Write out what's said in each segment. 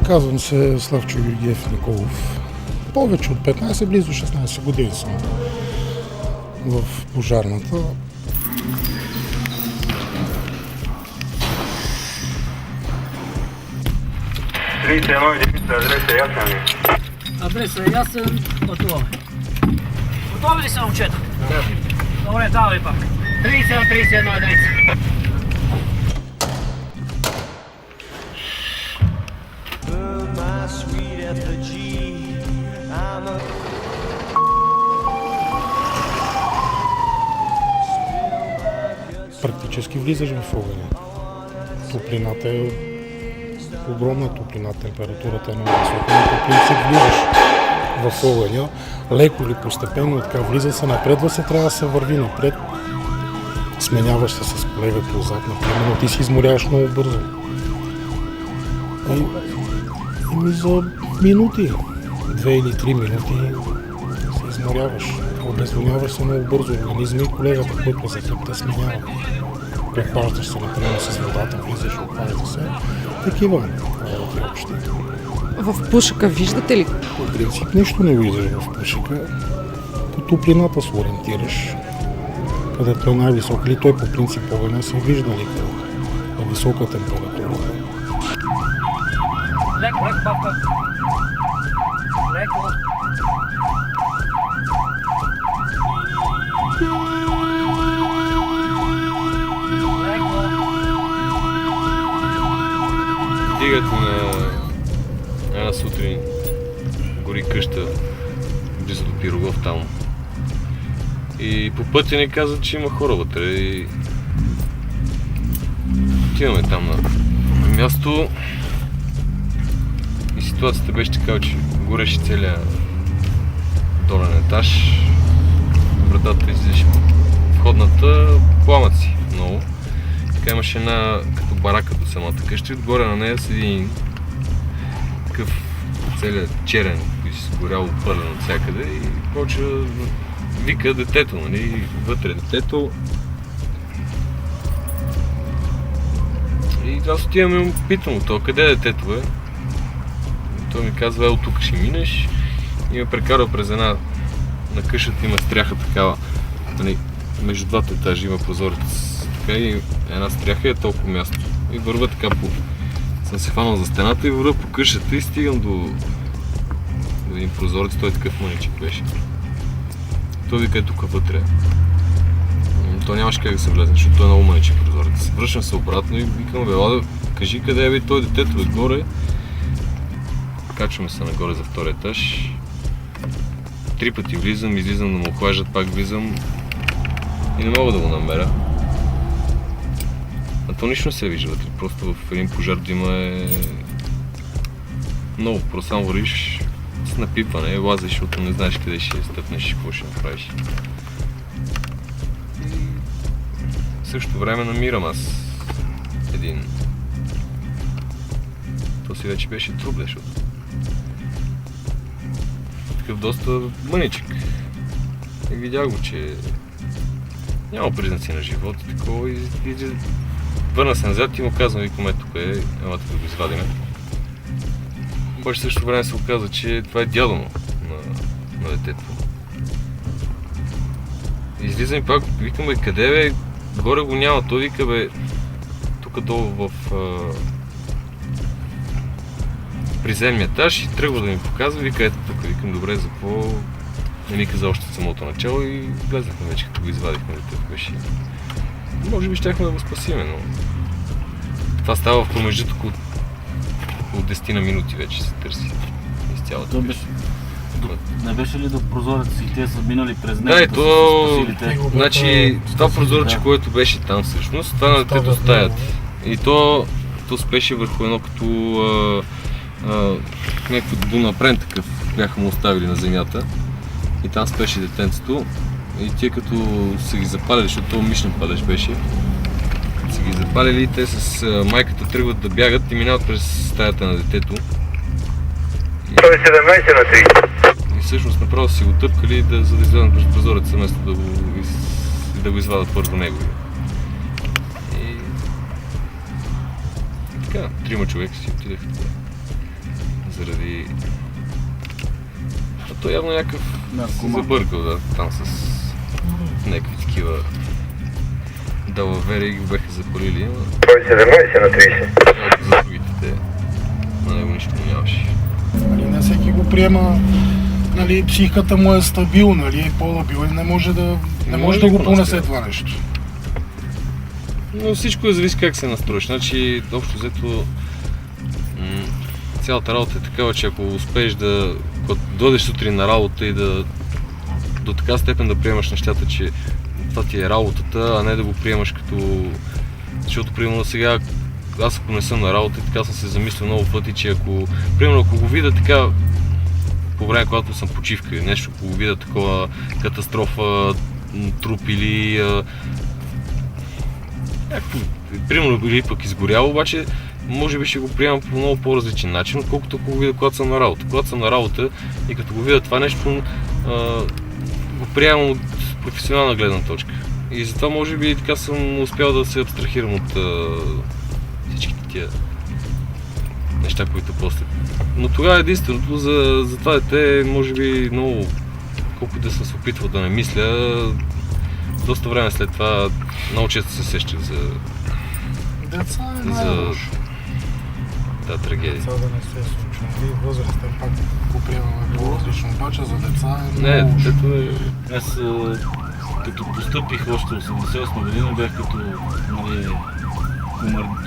Казвам се Славчо Георгиев Николов. Повече от 15, близо 16 години съм в пожарната. Адресът е ясен, пътуваме. Готови ли са, момчета? Да. Добре, давай пак. 30-31 единица. Практически влизаш в огъня. Топлината е огромна, топлина, температурата е много висока, но по принцип влизаш в огъня. Леко или постепенно, така влиза се, напредва се, трябва да се върви напред. Сменяваш се с колегата отзад, например, но ти си изморяваш много бързо. И за минути, 2 или 3 минути се изморяваш. Обезвоняваш се много бързо, организма и колегата, който за теб те сменява. Предпаждаш се, например, с водата, влизаш, опазда се. Такива работи общи. В пушека виждате ли? По принцип нищо не виждаш в пушека. По топлината се ориентираш, където е най-висока. Или той по принцип огъня се вижда ли на висока температура. Леко, бабка. Леко. Дигат на една сутрин, гори къща близо до Пирогов там. И по пътя ни казват, че има хора вътре и отиваме там на място. И ситуацията беше такава, че гореше целият долен етаж. Вратата излизаше в входната, пламъци много. Така имаше една като барака до самата къща и отгоре на нея седи един такъв целият черен, който си горял отпърлен от всякъде и почва вика детето, нали, вътре детето. И аз отивам и му питам от това, къде е детето, бе? И той ми казва, от тук ще минеш и ме прекарва през една на къщата, има стряха такава, нали, между двата етажа има прозорец. И една стряха е толкова място. И върва така по... Съм се хванал за стената и върва по къщата и стигам до един прозорец, той такъв мъничък беше. Той вика е тук вътре. То нямаше как да се влезе, защото той е много мъничък прозорец. Връщам се обратно и викам, бе, Ладо, кажи къде е бе той детето отгоре. Качваме се нагоре за втори етаж. 3 пъти влизам, излизам да му охлаждат, пак влизам и не мога да го намеря. А то нищо не се вижда вътре, просто в един пожар дима е много, просто само вървиш с напипване, лазиш, защото не знаеш къде ще стъпнеш и какво ще направиш. И в същото време намирам аз един. То си вече беше труп, защото такъв доста мъничък. И видях го, че няма признаци на живот и такова и върна се назад и му казвам, викаме тук е, елате да го извадиме. Обаче също време се оказа, че това е дядо му на детето. Излизам и пак, викам, бе, къде бе, горе го няма, той вика, бе, тук долу в приземния етаж и тръгва да ми показва, вика, ето тук, викам, добре, за какво не ми каза още от самото начало и влезнахме вече, като го извадихме детето беше. Може би щяхме да го спасиме, но това става в промеждутък около 10 на минути вече се търси из цялата къща. Не беше ли до прозорец и те са минали през него? Да, и то... Значи, това прозорче, което беше там всъщност, това на детето стаята. И то спеше върху едно като някакво донапрен такъв бяха му оставили на земята. И там спеше детенцето. И тия като са ги запалили, защото това мишен палеж беше, са ги запалили и те с майката тръгват да бягат и минават през стаята на детето. 17 на 3. И всъщност направо си го тъпкали, за да изгледат през прозореца, вместо да го извадат първо него. така, 3 човека си отидаха така. Заради... А той явно някакъв се забъркал, да, там с някакви такива далавери ги бяха запалили. Брой 17 на 30. За другите те, на него нищо нямаше. Нали, не всеки го приема, нали, психиката му е стабилна, нали, е по-лабил и не може да го понесе това нещо. Но всичко зависи как се настроиш. Значи, общо взето, цялата работа е такава, че ако успееш да, когато дойдеш сутрин на работа и да до така степен да приемаш нещата, че това ти е работата, а не да го приемаш като... Защото, примерно, сега аз ако не съм на работа, така съм се замислил много пъти, че ако го видя така по време, когато съм почивка, нещо, ако го видя такова катастрофа, труп или примерно или пък изгоряло, обаче може би ще го приемам по много по-различен начин, отколкото ако го видя, когато съм на работа. Когато съм на работа и като го видя това нещо, го приемам от професионална гледна точка. И затова може би така съм успял да се абстрахирам от всичките тия неща, които после. Но тогава единственото за това дете, може би много, колкото да съм се опитвал да не мисля, доста време след това много често се сещах за тази трагедия. Деца да не се случва, нали, възрастен пак го приемаме по-различно, обаче за деца е Не, много лошо. дето е... Аз като постъпих още 88 година, бях като нали,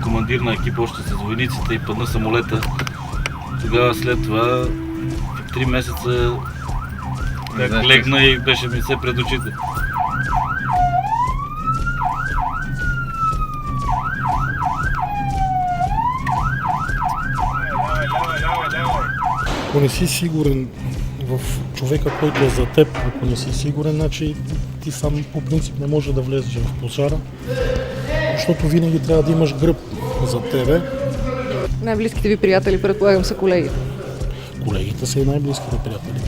командир на екип още с войниците и падна самолета. Тогава след това в 3 месеца легна и беше ми се пред очите. Ако не си сигурен в човека, който е за теб, ако не си сигурен, значи ти сам по принцип не можеш да влезеш в пожара, защото винаги трябва да имаш гръб за тебе. Най-близките ви приятели, предполагам, са колегите. Колегите са и най-близките приятели.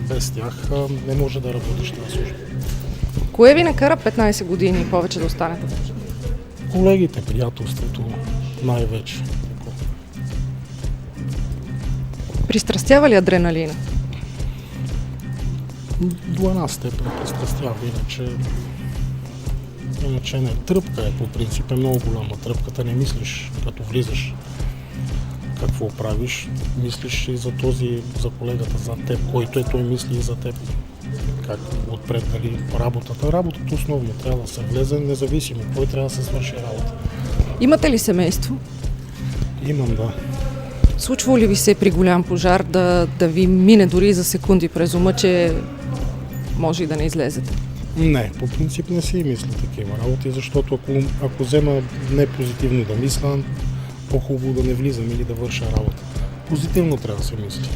Без тях не може да работиш тази служба. Кое ви накара 15 години повече да останете? Колегите, приятелството най-вече. Пристрастява ли адреналина? До една степен пристрастява, иначе не. Тръпка е по принцип, е много голяма. Тръпката не мислиш, като влизаш какво правиш, мислиш и за колегата зад теб, който е, той мисли и за теб. Как отпред, дали работата. Работата основно трябва да се влезе, независимо кой трябва да се свърши работа. Имате ли семейство? Имам, да. Случва ли ви се при голям пожар да ви мине дори за секунди през ума, че може и да не излезете? Не, по принцип не си мисля такива работи, защото ако взема не позитивно да мисля, по-хубаво да не влизам или да върша работа. Позитивно трябва да се мисли.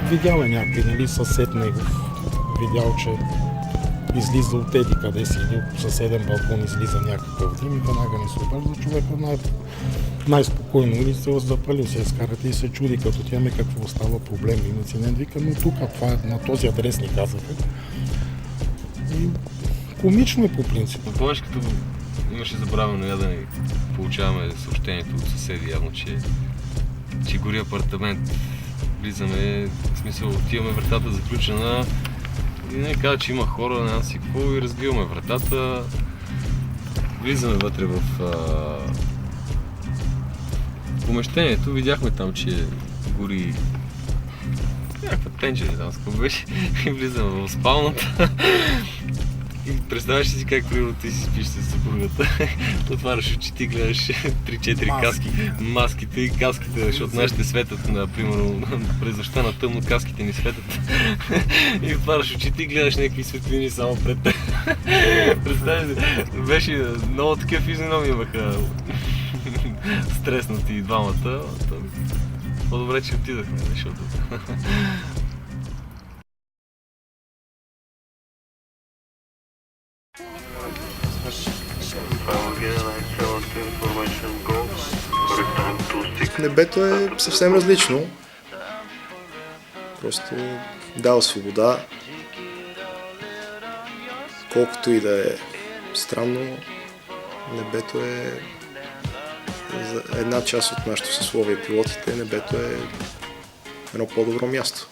Видял е някой, нали, съсед негов, видял, че излиза от еди къде си, или от съседен балкон излиза някакъв дим и веднага не се обажда човека най-спокойно, или се запалил, се изкарате и се чуди, като тяме какво става проблем, инцидент, вика, но тук, това е, на този адрес ни казаха. И комично е по принцип. Но помниш, като имаше забравено я да ни получаваме съобщението от съседи, явно, че гори апартамент. Влизаме, в смисъл, отиваме вратата заключена и не казва, че има хора, не знам си какво, и разбиваме вратата. Влизаме вътре в помещението, видяхме там, че гори някаква тенча, не знам с какво беше, и влизаме в спалната. И представяш си как, примерно, ти си спиш с съпругата, отваряш очите, гледаш 3-4 каски, маските и каските, защото нашите светят, примерно, през нощта на тъмно, каските ни светят. И отваряш очите и гледаш някакви светлини само пред теб. Представяш си, беше много такива физиономии имаха стреснати и двамата. По-добре, че отидахме, защото... Небето е съвсем различно. Просто дава свобода. колкото и да е странно, небето е за една част от нашето съсловие пилотите, небето е едно по-добро място.